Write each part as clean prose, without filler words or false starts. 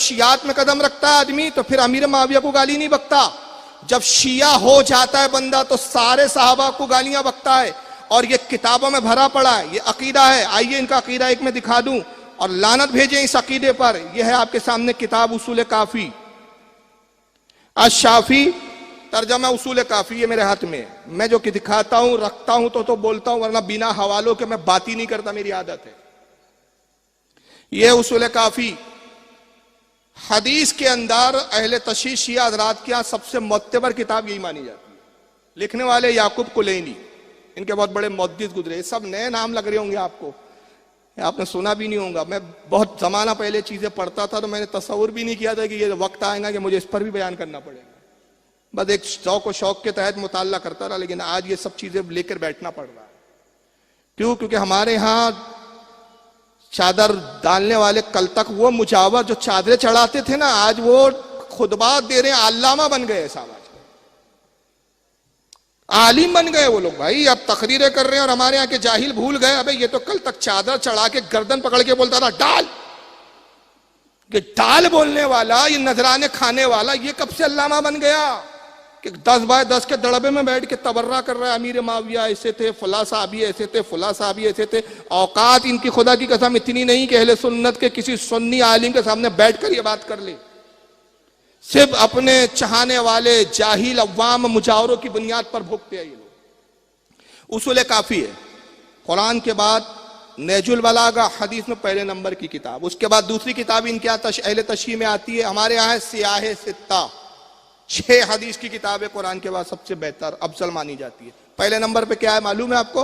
शियात में कदम रखता है आदमी तो फिर अमीर माविया को गाली नहीं बकता। जब शिया हो जाता है बंदा तो सारे साहबा को गालियां बकता है। और ये किताबों में भरा पड़ा है, ये अकीदा है। आइए इनका अकीदा एक में दिखा दूं और लानत भेजें इस अकीदे पर। यह है आपके सामने किताब उसूल काफी अश-शाफी, तर्जमा उसूल काफी, ये मेरे हाथ में। मैं जो कि दिखाता हूं रखता हूं तो बोलता हूं, वरना बिना हवालों के मैं बात ही नहीं करता, मेरी आदत है। यह उसूल काफी हदीस के अंदर अहले तशरीह शिया हज़रात के यहां सबसे मोतबर किताब यही मानी जाती है। लिखने वाले याकूब कुलैनी, इनके बहुत बड़े मुहद्दिस गुजरे। सब नए नाम लग रहे होंगे आपको, आपने सुना भी नहीं होगा। मैं बहुत जमाना पहले चीजें पढ़ता था तो मैंने तस्वुर भी नहीं किया था कि ये वक्त आएगा कि मुझे इस पर भी बयान करना पड़ेगा। बस एक शौक और शौक के तहत मुताल्ला करता रहा, लेकिन आज ये सब चीजें लेकर बैठना पड़ रहा है। क्यों? क्योंकि हमारे यहां चादर डालने वाले कल तक वो मुजावर जो चादरें चढ़ाते थे ना, आज वो खुतबा दे रहे हैं, अल्लामा बन गए साहब, आलिम बन गए वो लोग भाई। अब तकरीरें कर रहे हैं और हमारे यहाँ के जाहिल भूल गए, अबे ये तो कल तक चादर चढ़ा के गर्दन पकड़ के बोलता था डाल, कि डाल बोलने वाला, ये नजराने खाने वाला, ये कब से अल्लामा बन गया कि 10 बाय 10 के दड़बे में बैठ के तबर्रा कर रहा है। अमीर माविया ऐसे थे, फला साहबी ऐसे थे, फला साहबी ऐसे थे। औकात इनकी खुदा की कसम इतनी नहीं कि अहले सुन्नत के किसी सुन्नी आलिम के सामने बैठकर ये बात कर ले। सिर्फ अपने चाहने वाले जाहिल अव्वाम मुजावरों की बुनियाद पर भुगते हैं ये लोग। उसूल काफी है कुरान के बाद नहजुल बलागा, हदीस में पहले नंबर की किताब। उसके बाद दूसरी किताब इनके यहाँ अहले तशरीह में आती है, हमारे यहाँ है सियाह सित्ता, 6 हदीस की किताब है कुरान के बाद सबसे बेहतर अफजल मानी जाती है। पहले नंबर पे क्या है मालूम है आपको?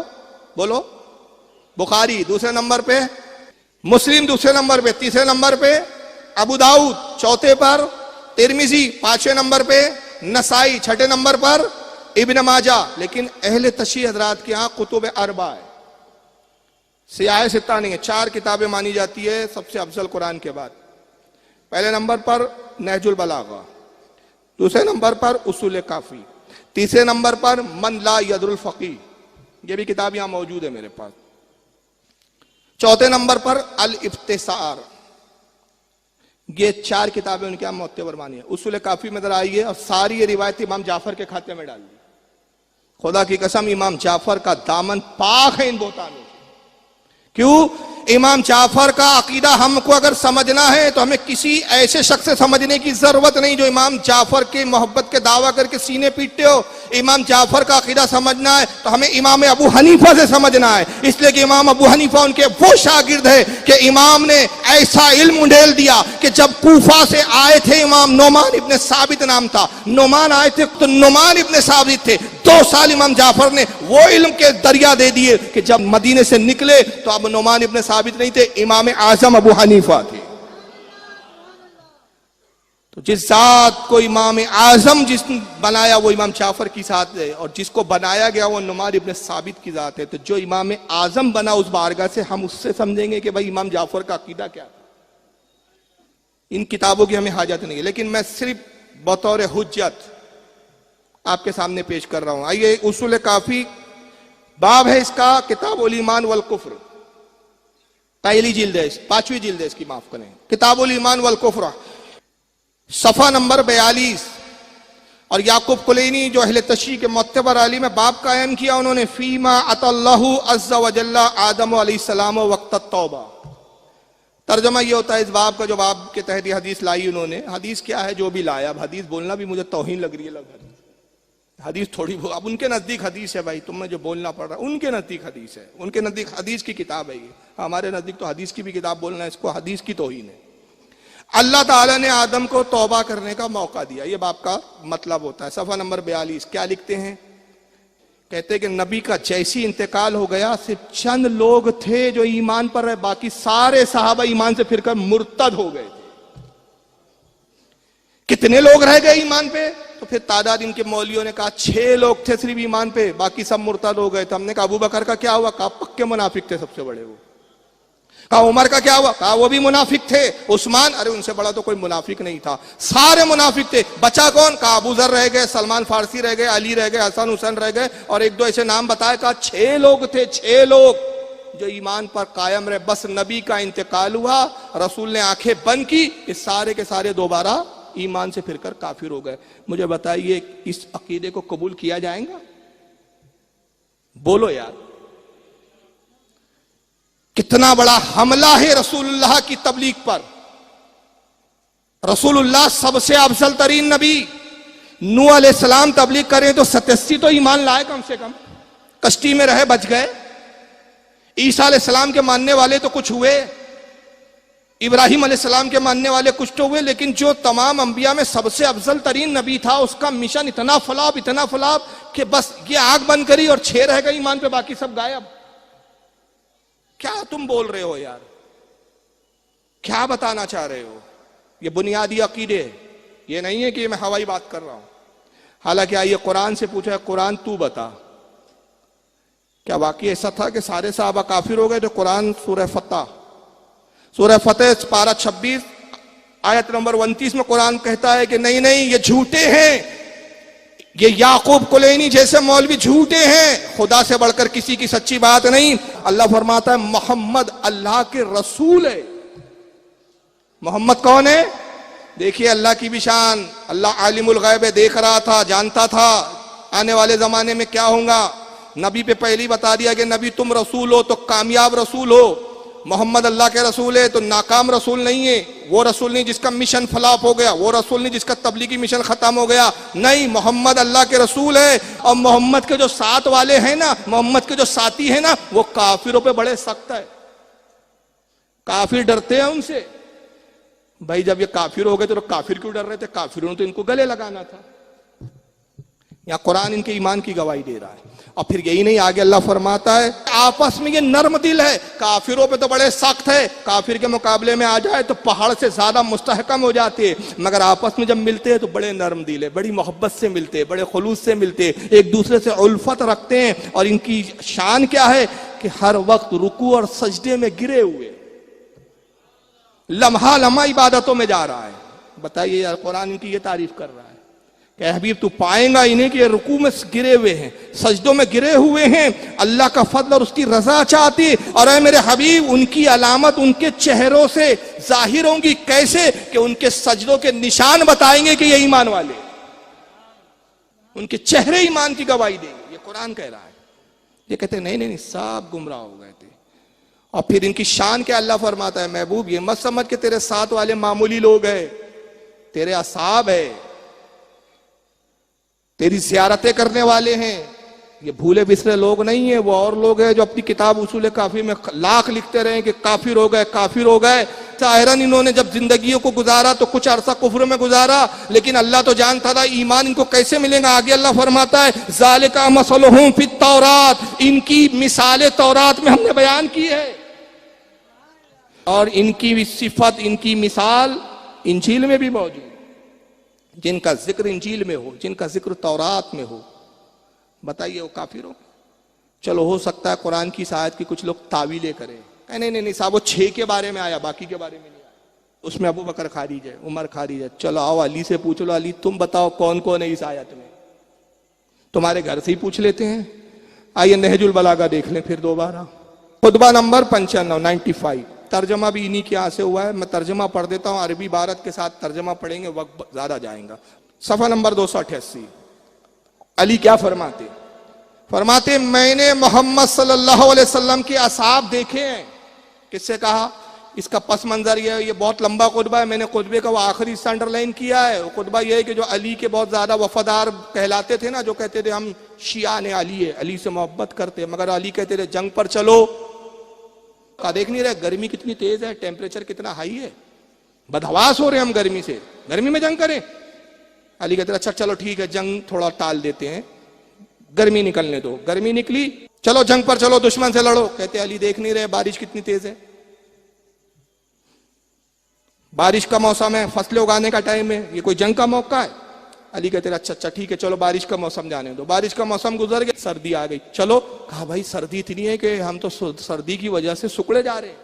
बोलो। बुखारी। दूसरे नंबर पे मुस्लिम, दूसरे नंबर पे, तीसरे नंबर पे अबू दाऊद, चौथे पर तिरमिजी, 5वें नंबर पे नसाई, 6ठे नंबर पर इब्न माजा। लेकिन अहले तशरीह हज़रात के यहाँ कुतुब अरबा है, सियाह सित्ता नहीं है। 4 किताबें मानी जाती है सबसे अफजल कुरान के बाद। पहले नंबर पर नहजुल बलागा, दूसरे नंबर पर उसूल काफी, तीसरे नंबर पर मन ला यदरुल फकीह, ये भी किताब यहां मौजूद है मेरे पास। चौथे नंबर पर अल इफ्तिसार। ये 4 किताबें उनके यहां मोतबर मानी है। उसूल काफी में जरा आइए और सारी ये रिवायत इमाम जाफर के खाते में डाल दी। खुदा की कसम इमाम जाफर का दामन पाक है इन बोतानों से। क्यों? इमाम जाफर का अकीदा हमको अगर समझना है तो हमें किसी ऐसे शख्स से समझने की जरूरत नहीं जो इमाम जाफर के मोहब्बत के दावा करके सीने पीटते हो। इमाम जाफर का अकीदा समझना है तो हमें इमाम अबू हनीफा से समझना है, इसलिए कि इमाम अबू हनीफा उनके वो शागिर्द है कि इमाम ने ऐसा इल्म उंडेल दिया कि जब कूफा से आए थे इमाम नोमान इब्ने साबित नाम था, नोमान आए थे तो नोमान इब्ने साबित थे। 2 साल इमाम जाफर ने वो इल्म के दरिया दे दिए कि जब मदीने से निकले तो अब नोमान इब्ने साबित नहीं थे, इमाम आजम अबू हनीफा थे। तो जिस जात को इमाम आजम जिसने बनाया वो इमाम जाफर की जात है, और जिसको बनाया गया वो नुमान इब्ने साबित की जात है। तो जो इमाम आजम बना उस बारगाह से हम उससे समझेंगे कि भाई इमाम जाफर का अकीदा क्या था। इन किताबों की हमें हाजत नहीं है, लेकिन मैं सिर्फ बतौर हुज्जत आपके सामने पेश कर रहा हूं। आइए, उसूल काफी बाब है इसका, किताबुल ईमान वल कुफ्र, पहली जिल्द है, 5वीं जिल्द है इसकी, माफ करें, किताबुल ईमान वल कुफ्र, सफा नंबर 42। और याकूब कुलैनी जो अहले तशरीह के मुतबर आलिम है, बाब कायम किया उन्होंने, फीमा अतल्लाहु अज़्ज़ा व जल्ला आदम अलैहिस्सलाम वक्त तौबा। तर्जमा ये होता है इस बाब का, जो बाब के तहत हदीस लाई उन्होंने। हदीस क्या है जो भी लाया, अब हदीस बोलना भी मुझे तौहीन लग रही है। लग हदीस थोड़ी, अब उनके नजदीक हदीस है भाई, तुम्हें जो बोलना पड़ रहा है उनके नजदीक हदीस है, उनके नजदीक हदीस की किताब है ये। हमारे नजदीक तो हदीस की भी किताब बोलना है, इसको हदीस की तौहीन है। अल्लाह ताला ने आदम को तौबा करने का मौका दिया, ये बाप का मतलब होता है। सफा नंबर 42 क्या लिखते हैं? कहते हैं कि नबी का जैसी इंतकाल हो गया, सिर्फ चंद लोग थे जो ईमान पर रहे, बाकी सारे सहाबा ईमान से फिरकर मुर्तद हो गए थे। कितने लोग रह गए ईमान पे? तो फिर तादाद इनके मौलियों ने कहा 6 लोग थे सिर्फ ईमान पे, बाकी सब मुर्तद हो गए थे। हमने कहा अबू बकर का क्या हुआ? कहा पक्के मुनाफिक थे सबसे बड़े वो। कहा उमर का क्या हुआ? कहा वो भी मुनाफिक थे। उस्मान, अरे उनसे बड़ा तो कोई मुनाफिक नहीं था, सारे मुनाफिक थे। बचा कौन? कहा अबू जर रह गए, सलमान फारसी रह गए, अली रह गए, हसन हुसैन रह गए, और 1-2 ऐसे नाम बताए। कहा 6 लोग थे, 6 लोग जो ईमान पर कायम रहे। बस नबी का इंतकाल हुआ, रसूल ने आंखें बंद की, इस सारे के सारे दोबारा ईमान से फिरकर काफिर हो गए। मुझे बताइए इस अकीदे को कबूल किया जाएगा? बोलो यार, कितना बड़ा हमला है रसूलुल्लाह की तबलीग पर। रसूलुल्लाह सबसे अफजल तरीन नबी, नूह अलैहिस्सलाम तबलीग करें तो 87 तो ईमान लाए कम से कम, कश्ती में रहे बच गए। ईसा अलैहिस्सलाम के मानने वाले तो कुछ हुए, इब्राहिम अलैहिस्सलाम के मानने वाले कुछ तो हुए, लेकिन जो तमाम अंबिया में सबसे अफजल तरीन नबी था, उसका मिशन इतना फलाप कि बस ये आंख बंद करी और 6 रह गए ईमान पे, बाकी सब गायब। क्या तुम बोल रहे हो यार? क्या बताना चाह रहे हो? ये बुनियादी अकीदे, ये नहीं है कि मैं हवाई बात कर रहा हूं। हालांकि आइए कुरान से पूछा, कुरान तू बता, क्या वाकई ऐसा था कि सारे साहबा काफिर हो गए? तो कुरान सूरह फतह पारा 26 आयत नंबर 29 में कुरान कहता है कि नहीं नहीं, ये झूठे हैं, ये याकूब कुलैनी जैसे मौलवी झूठे हैं, खुदा से बढ़कर किसी की सच्ची बात नहीं। अल्लाह फरमाता है मोहम्मद अल्लाह के रसूल है। मोहम्मद कौन है? देखिए अल्लाह की भी शान, अल्लाह आलिमुल गैब है, देख रहा था, जानता था आने वाले जमाने में क्या होगा। नबी पे पहले ही बता दिया कि नबी तुम रसूल हो तो कामयाब रसूल हो, मोहम्मद अल्लाह के रसूल है तो नाकाम रसूल नहीं है। वो रसूल नहीं जिसका मिशन फलाप हो गया, वो रसूल नहीं जिसका तबलीगी मिशन खत्म हो गया, नहीं, मोहम्मद अल्लाह के रसूल है। और मोहम्मद के जो साथ वाले हैं ना, मोहम्मद के जो साथी हैं ना, वो काफिरों पे बड़े सख्त है, काफिर डरते हैं उनसे। भाई जब ये काफिर हो गए तो काफिर क्यों डर रहे थे? काफिरों ने तो इनको गले लगाना था। या कुरान इनके ईमान की गवाही दे रहा है। और फिर यही नहीं, आगे अल्लाह फरमाता है आपस में ये नर्म दिल है, काफिरों पे तो बड़े सख्त है, काफिर के मुकाबले में आ जाए तो पहाड़ से ज्यादा मुस्तहकम हो जाते हैं, मगर आपस में जब मिलते हैं तो बड़े नर्म दिल है, बड़ी मोहब्बत से मिलते हैं, बड़े खुलूस से मिलते हैं, एक दूसरे से उल्फत रखते हैं। और इनकी शान क्या है कि हर वक्त रुकू और सजदे में गिरे हुए, लम्हा लम्हा इबादतों में जा रहा है। बताइए यार, कुरान इनकी ये तारीफ कर रहा है कि हबीब तू पाएगा इन्हें कि ये रुकू में गिरे हुए हैं, सजदों में गिरे हुए हैं, अल्लाह का फजल और उसकी रजा चाहती। और ऐ मेरे हबीब, उनकी अलामत उनके चेहरों से जाहिर होंगी। कैसे? कि उनके सजदों के निशान बताएंगे कि ये ईमान वाले, उनके चेहरे ईमान की गवाही देंगे। ये कुरान कह रहा है। ये कहते नहीं नहीं, सब गुमराह हो गए थे। और फिर इनकी शान क्या अल्लाह फरमाता है, महबूब ये मत समझ के तेरे साथ वाले मामूली लोग हैं, तेरे असाब है, तेरी जियारतें करने वाले हैं, ये भूले बिसरे लोग नहीं है। वो और लोग हैं जो अपनी किताब उसूल काफी में लाख लिखते रहे कि काफिर हो गए, काफिर हो गए। जाहिरन इन्होंने जब जिंदगियों को गुजारा तो कुछ अरसा कुफ्र में गुजारा, लेकिन अल्लाह तो जानता था ईमान इनको कैसे मिलेगा। आगे अल्लाह फरमाता है ज़ालिका मसलुहुम फित तौरात, इनकी मिसालें तौरात में हमने बयान की है, और इनकी सिफत, इनकी मिसाल इंजील में भी मौजूद। जिनका जिक्र इंजील में हो, जिनका जिक्र तौरात में हो, बताइए वो काफिर हो? चलो हो सकता है कुरान की इस आयत की कुछ लोग तावीले करें, नहीं नहीं नहीं साहब, वो 6 के बारे में आया, बाकी के बारे में नहीं आया, उसमें अबू बकर खारिज है, उमर खारिज है। चलो आओ अली से पूछ लो, अली तुम बताओ कौन कौन है इस आयत में, तुम्हारे घर से ही पूछ लेते हैं। आइए नहजुल बलागा देख लें फिर दोबारा, खुतबा नंबर 95 तर्जमा भी इन्हीं के यहां से हुआ है। मैं तर्जमा पढ़ देता हूं, अरबी भारत के साथ तर्जमा पढ़ेंगे, वक्त ज्यादा जाएगा। सफा नंबर 288। अली क्या फरमाते? फरमाते मैंने मोहम्मद सल्लल्लाहु अलैहि वसल्लम के असहाब देखे हैं। किससे कहा? इसका पस मंजर यह है, ये बहुत लंबा खुतबा है, मैंने खुतबे का वो आखिरी हिस्सा अंडरलाइन किया है। वो खुतबा यह है कि जो अली के बहुत ज्यादा वफादार कहलाते थे ना, जो कहते थे हम शिया ने अली है, अली से मोहब्बत करते, मगर अली कहते थे जंग पर चलो। का देख नहीं रहे गर्मी कितनी तेज है, टेम्परेचर कितना हाई है, बदहवास हो रहे हम गर्मी से, गर्मी में जंग करें? अली कहते अच्छा चलो ठीक है, जंग थोड़ा टाल देते हैं, गर्मी निकलने दो। गर्मी निकली, चलो जंग पर चलो, दुश्मन से लड़ो। कहते अली देख नहीं रहे बारिश कितनी तेज है, बारिश का मौसम है, फसलें उगाने का टाइम है, ये कोई जंग का मौका है? अली कहते अच्छा ठीक है, चलो बारिश का मौसम जाने दो। बारिश का मौसम गुजर गया, सर्दी आ गई, चलो। कहा भाई सर्दी इतनी है कि हम तो सर्दी की वजह से सुकड़े जा रहे हैं।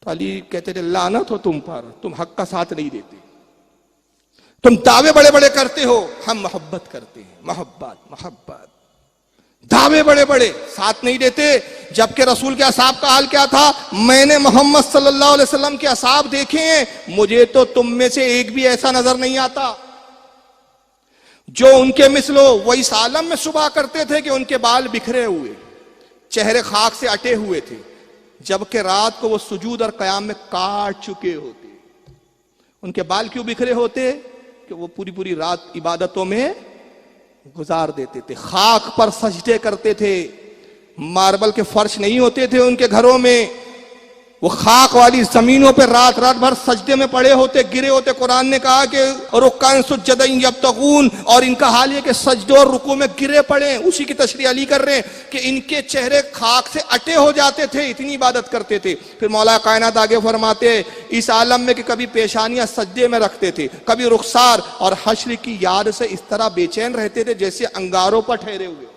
तो अली कहते थे लानत हो तुम पर, तुम हक का साथ नहीं देते, तुम दावे बड़े बड़े करते हो, हम मोहब्बत करते हैं, मोहब्बत मोहब्बत, दावे बड़े बड़े साथ नहीं देते। जबकि रसूल के असहाब का हाल क्या था? मैंने मोहम्मद सल्लल्लाहु अलैहि वसल्लम के असहाब देखे हैं, मुझे तो तुम में से एक भी ऐसा नजर नहीं आता जो उनके मिसलो। वो इस आलम में सुबह करते थे कि उनके बाल बिखरे हुए, चेहरे खाक से अटे हुए थे, जबकि रात को वो सुजूद और कयाम में काट चुके होते। उनके बाल क्यों बिखरे होते? कि वो पूरी पूरी रात इबादतों में गुजार देते थे, खाक पर सजदे करते थे, मार्बल के फर्श नहीं होते थे उनके घरों में, वो खाक वाली जमीनों पे रात रात भर सजदे में पड़े होते, गिरे होते। कुरान ने कहा कि रुक्कान सुज्जदन यब्तगून, और इनका हाल ये कि सजदे और रुकू में गिरे पड़े। उसी की तशरीह अली कर रहे हैं कि इनके चेहरे खाक से अटे हो जाते थे, इतनी इबादत करते थे। फिर मौला कायनात आगे फरमाते इस आलम में कि कभी पेशानियां सजदे में रखते थे, कभी रुखसार, और हश्र की याद से इस तरह बेचैन रहते थे जैसे अंगारों पर ठहरे हुए।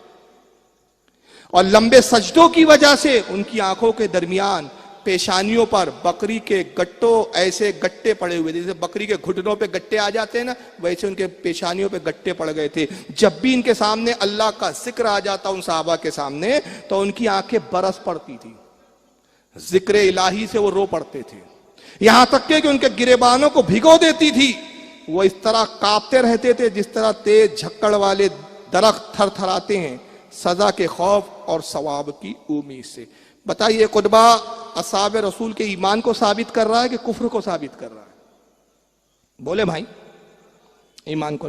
और लंबे सजदों की वजह से उनकी आंखों के दरमियान पेशानियों पर बकरी के गट्टों, ऐसे गट्टे पड़े हुए थे, जैसे बकरी के घुटनों पे गट्टे आ जाते हैं ना, वैसे उनके पेशानियों पे गट्टे पड़ गए थे। जब भी इनके सामने अल्लाह का जिक्र आ जाता उन साहबा के सामने, तो उनकी आंखें बरस पड़ती थी, जिक्र इलाही से वो रो पड़ते थे, यहां तक कि उनके गिरेबानों को भिगो देती थी। वो इस तरह कांपते रहते थे जिस तरह तेज झक्कड़ वाले दरख्त थरथराते हैं सजा के खौफ और सवाब की उम्मीद से। बताइए खुतबा असहाब रसूल के ईमान को साबित कर रहा है कि कुफ्र को साबित कर रहा है? बोले भाई, ईमान को।